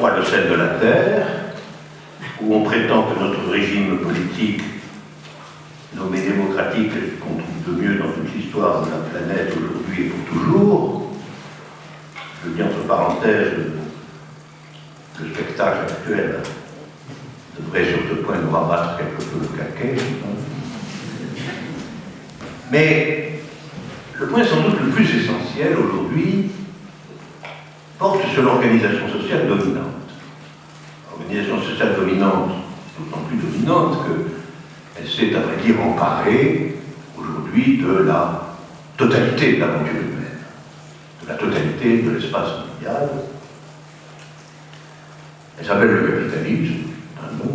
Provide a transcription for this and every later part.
fois le sel de la terre, où on prétend que notre régime politique, nommé démocratique, qu'on trouve de mieux dans toute l'histoire de la planète aujourd'hui et pour toujours. Je dis entre parenthèses, le spectacle actuel devrait sur ce point nous rabattre quelque peu le caquet. Mais le point sans doute le plus essentiel aujourd'hui porte sur l'organisation sociale dominante. L'organisation sociale dominante, d'autant plus dominante qu'elle s'est, à vrai dire, emparée aujourd'hui de la totalité de l'aventure humaine, de la totalité de l'espace mondial. Elle s'appelle le capitalisme, un nom,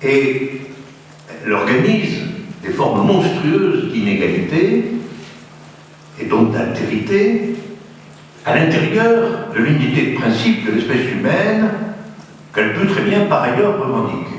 et elle organise des formes monstrueuses d'inégalité et donc d'altérité à l'intérieur de l'unité de principe de l'espèce humaine qu'elle peut très bien par ailleurs revendiquer.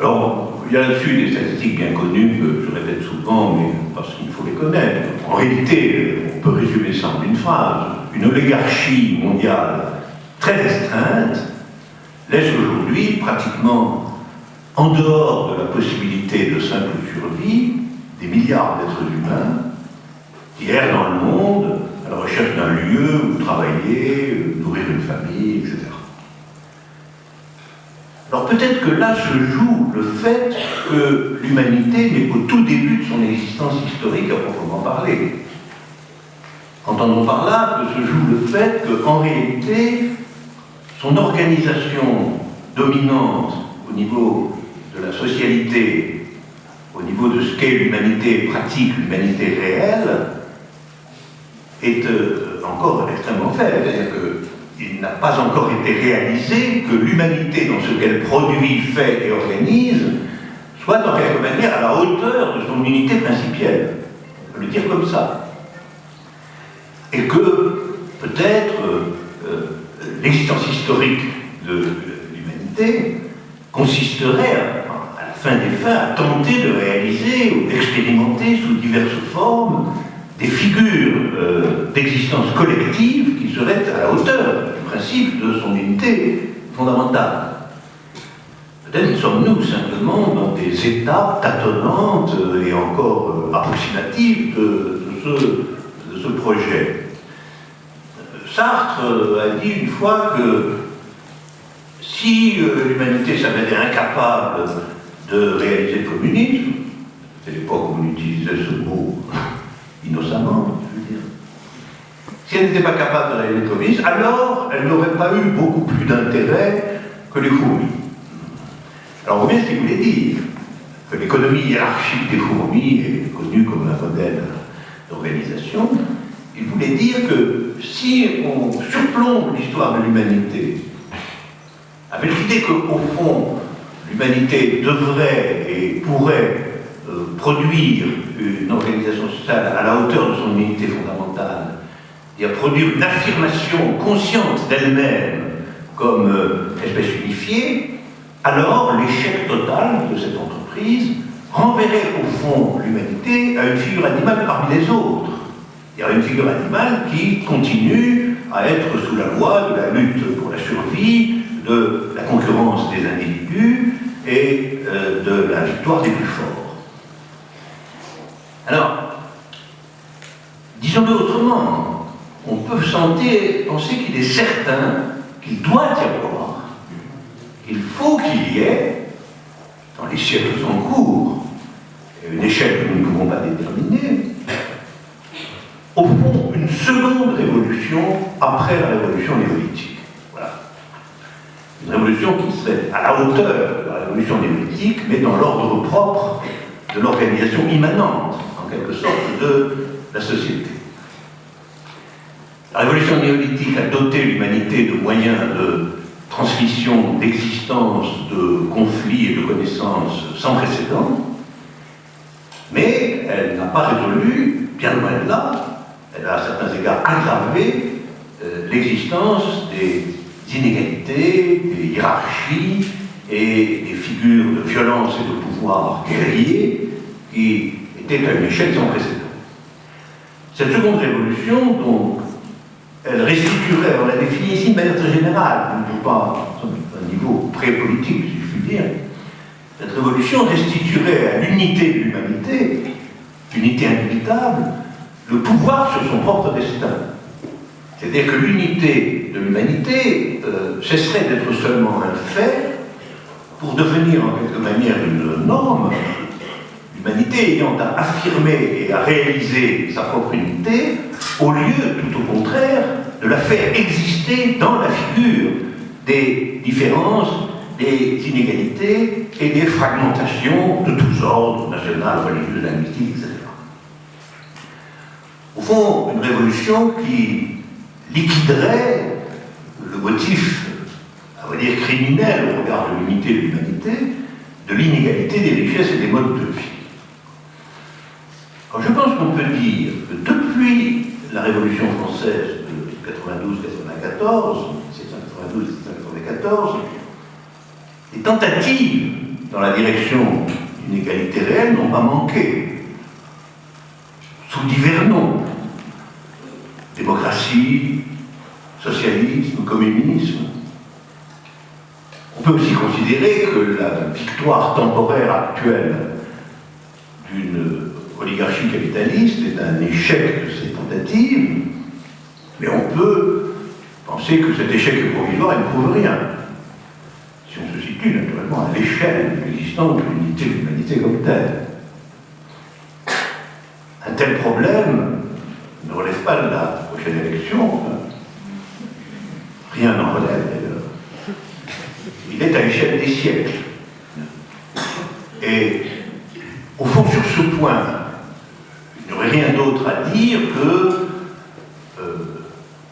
Alors, il y a là-dessus des statistiques bien connues que je répète souvent, mais parce qu'il faut les connaître. En réalité, on peut résumer ça en une phrase. Une oligarchie mondiale très restreinte laisse aujourd'hui pratiquement en dehors de la possibilité de simple survie des milliards d'êtres humains qui errent dans le monde à la recherche d'un lieu où travailler, nourrir une famille, etc. Alors peut-être que là se joue le fait que l'humanité n'est qu'au tout début de son existence historique à proprement parler. Entendons par là que se joue le fait qu'en réalité, son organisation dominante au niveau de la socialité, au niveau de ce qu'est l'humanité pratique, l'humanité réelle, est encore extrêmement faible. C'est-à-dire qu'il n'a pas encore été réalisé que l'humanité, dans ce qu'elle produit, fait et organise, soit en quelque manière à la hauteur de son unité principielle. On peut le dire comme ça. Et que, peut-être, l'existence historique de l'humanité consisterait, à la fin des fins, à tenter de réaliser ou d'expérimenter sous diverses formes des figures d'existence collective qui seraient à la hauteur du principe de son unité fondamentale. Peut-être sommes-nous simplement dans des étapes tâtonnantes et encore approximatives de ce projet. Sartre a dit une fois que si l'humanité s'avérait incapable de réaliser le communisme, c'est l'époque où on utilisait ce mot innocemment, je veux dire, si elle n'était pas capable de réaliser le communisme, alors elle n'aurait pas eu beaucoup plus d'intérêt que les fourmis. Alors on voit bien ce qu'il voulait dire, que l'économie hiérarchique des fourmis est connue comme un modèle d'organisation. Il voulait dire que si on surplombe l'histoire de l'humanité avec l'idée qu'au fond, l'humanité devrait et pourrait produire une organisation sociale à la hauteur de son unité fondamentale, et à produire une affirmation consciente d'elle-même comme espèce unifiée, alors l'échec total de cette entreprise renverrait au fond l'humanité à une figure animale parmi les autres. Il y a une figure animale qui continue à être sous la loi de la lutte pour la survie, de la concurrence des individus et de la victoire des plus forts. Alors, disons-le autrement, on peut penser qu'il est certain qu'il doit y avoir, qu'il faut qu'il y ait, dans les siècles en cours, une échelle que nous ne pouvons pas déterminer, au fond, une seconde révolution après la révolution néolithique. Voilà. Une révolution qui serait à la hauteur de la révolution néolithique, mais dans l'ordre propre de l'organisation immanente, en quelque sorte, de la société. La révolution néolithique a doté l'humanité de moyens de transmission, d'existence, de conflits et de connaissances sans précédent, mais elle n'a pas résolu, bien loin de là, elle a à certains égards aggravé l'existence des inégalités, des hiérarchies et des figures de violence et de pouvoir guerriers qui étaient à une échelle sans précédent. Cette seconde révolution, donc, elle restituerait, on l'a défini ici de manière très générale, non pas à un niveau pré-politique, si je puis dire, cette révolution restituerait à l'unité de l'humanité, unité indubitable, le pouvoir sur son propre destin. C'est-à-dire que l'unité de l'humanité cesserait d'être seulement un fait pour devenir en quelque manière une norme, l'humanité ayant à affirmer et à réaliser sa propre unité, au lieu, tout au contraire, de la faire exister dans la figure des différences, des inégalités et des fragmentations de tous ordres, national, religieux, linguistique, etc. Au fond, une révolution qui liquiderait le motif, à vrai dire criminel au regard de l'unité de l'humanité, de l'inégalité des richesses et des modes de vie. Alors je pense qu'on peut dire que depuis la Révolution française de 92-94, 1792-1794, les tentatives dans la direction d'une égalité réelle n'ont pas manqué, sous divers noms. Démocratie, socialisme, communisme. On peut aussi considérer que la victoire temporaire actuelle d'une oligarchie capitaliste est un échec de ces tentatives, mais on peut penser que cet échec est provisoire et ne prouve rien. Si on se situe naturellement à l'échelle de l'existence de l'unité de l'humanité comme telle. Un tel problème ne relève pas de la prochaine élection. Rien n'en relève d'ailleurs. Il est à l'échelle des siècles. Et au fond, sur ce point, il n'y aurait rien d'autre à dire que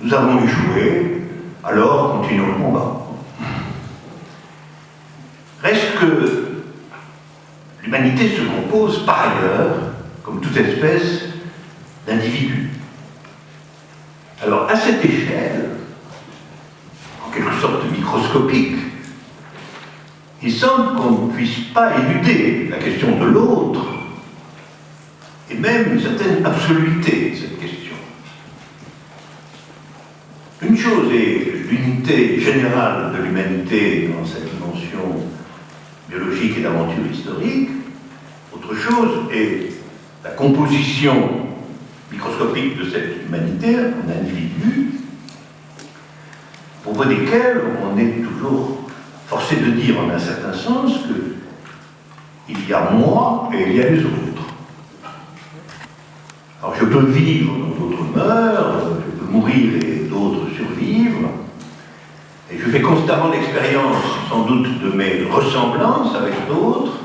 nous avons échoué, alors continuons le combat. Reste que l'humanité se compose par ailleurs, comme toute espèce, d'individus. Alors, à cette échelle, en quelque sorte microscopique, il semble qu'on ne puisse pas éluder la question de l'autre, et même une certaine absoluité de cette question. Une chose est l'unité générale de l'humanité dans sa dimension biologique et d'aventure historique, autre chose est la composition microscopique de cette humanité en individus, au propos desquels on est toujours forcé de dire en un certain sens qu'il y a moi et il y a les autres. Alors je peux vivre dans d'autres mœurs, je peux mourir et d'autres survivre, et je fais constamment l'expérience sans doute de mes ressemblances avec d'autres,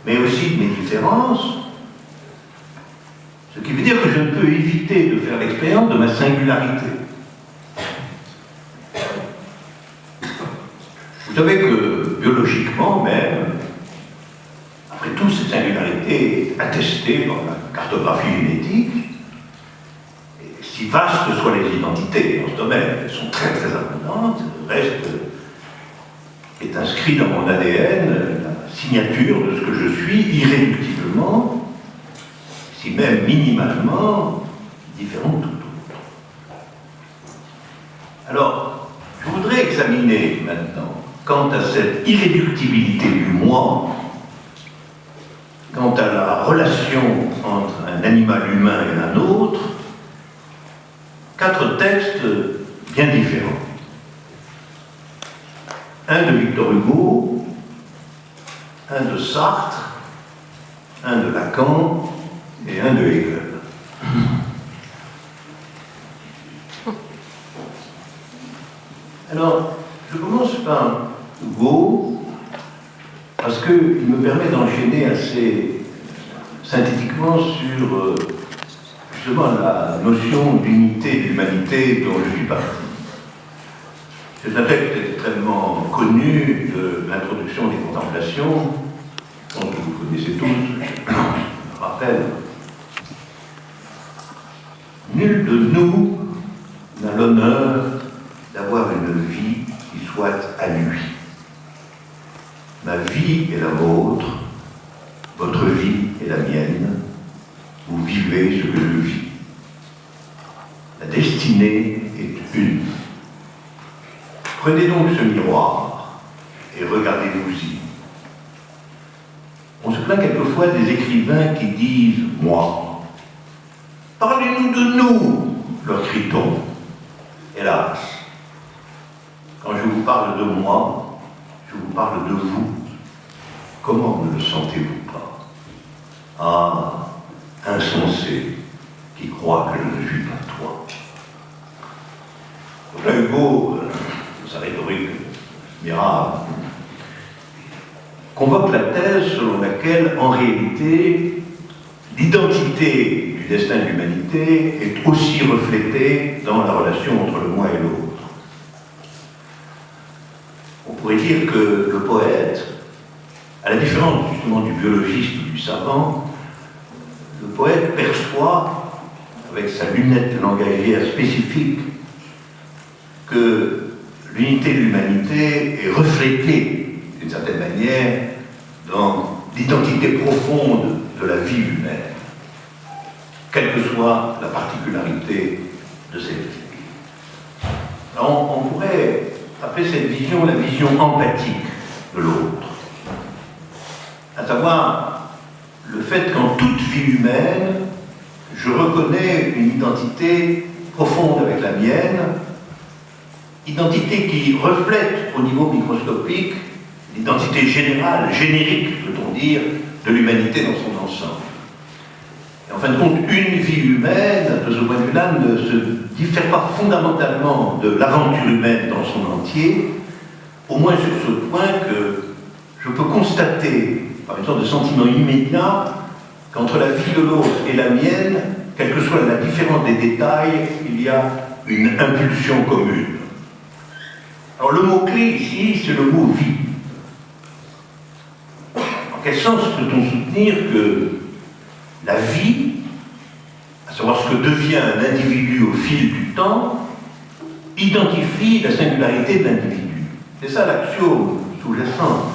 mais aussi de mes différences, ce qui veut dire que je ne peux éviter de faire l'expérience de ma singularité. Vous savez que, biologiquement même, après tout, cette singularité est attestée dans la cartographie génétique, et si vastes soient les identités dans ce domaine, elles sont très très abondantes, le reste est inscrit dans mon ADN, la signature de ce que je suis irréductiblement, si même minimalement, différent de tout autre. Alors, je voudrais examiner maintenant, quant à cette irréductibilité du moi, quant à la relation entre un animal humain et un autre, 4 textes bien différents. Un de Victor Hugo, un de Sartre, un de Lacan, et un de Hegel. Alors, je commence par Hugo, parce qu'il me permet d'enchaîner assez synthétiquement sur justement la notion d'unité de l'humanité dont je suis parti. C'est un texte extrêmement connu de l'introduction des contemplations, dont vous connaissez tous, je rappelle. Nul de nous n'a l'honneur d'avoir une vie qui soit à lui. Ma vie est la vôtre, votre vie est la mienne, vous vivez ce que je vis. La destinée Prenez donc ce miroir et regardez-vous-y. On se plaint quelquefois des écrivains qui disent « moi ». Parlez-nous de nous, leur crie-t-on. Hélas, quand je vous parle de moi, je vous parle de vous. Comment ne le sentez-vous pas? Ah, insensé, qui croit que je ne suis pas toi. Là, Hugo, sa rhétorique admirable, convoque la thèse selon laquelle, en réalité, l'identité du destin de l'humanité est aussi reflétée dans la relation entre le moi et l'autre. On pourrait dire que le poète, à la différence justement du biologiste ou du savant, le poète perçoit, avec sa lunette langagière spécifique, que l'unité de l'humanité est reflétée, d'une certaine manière, dans l'identité profonde de la vie humaine, quelle que soit la particularité de celle-ci. Alors, on pourrait appeler cette vision la vision empathique de l'autre, à savoir le fait qu'en toute vie humaine, je reconnais une identité profonde avec la mienne, identité qui reflète au niveau microscopique l'identité générale, générique, peut-on dire, de l'humanité dans son ensemble. Et en fin de compte, une vie humaine, de ce point de vue-là, ne se diffère pas fondamentalement de l'aventure humaine dans son entier, au moins sur ce point que je peux constater, par une sorte de sentiment immédiat, qu'entre la vie de l'autre et la mienne, quelle que soit la différence des détails, il y a une impulsion commune. Alors le mot-clé ici, c'est le mot « vie ». En quel sens peut-on soutenir que la vie, à savoir ce que devient un individu au fil du temps, identifie la singularité de l'individu? C'est ça l'axiome sous-jacent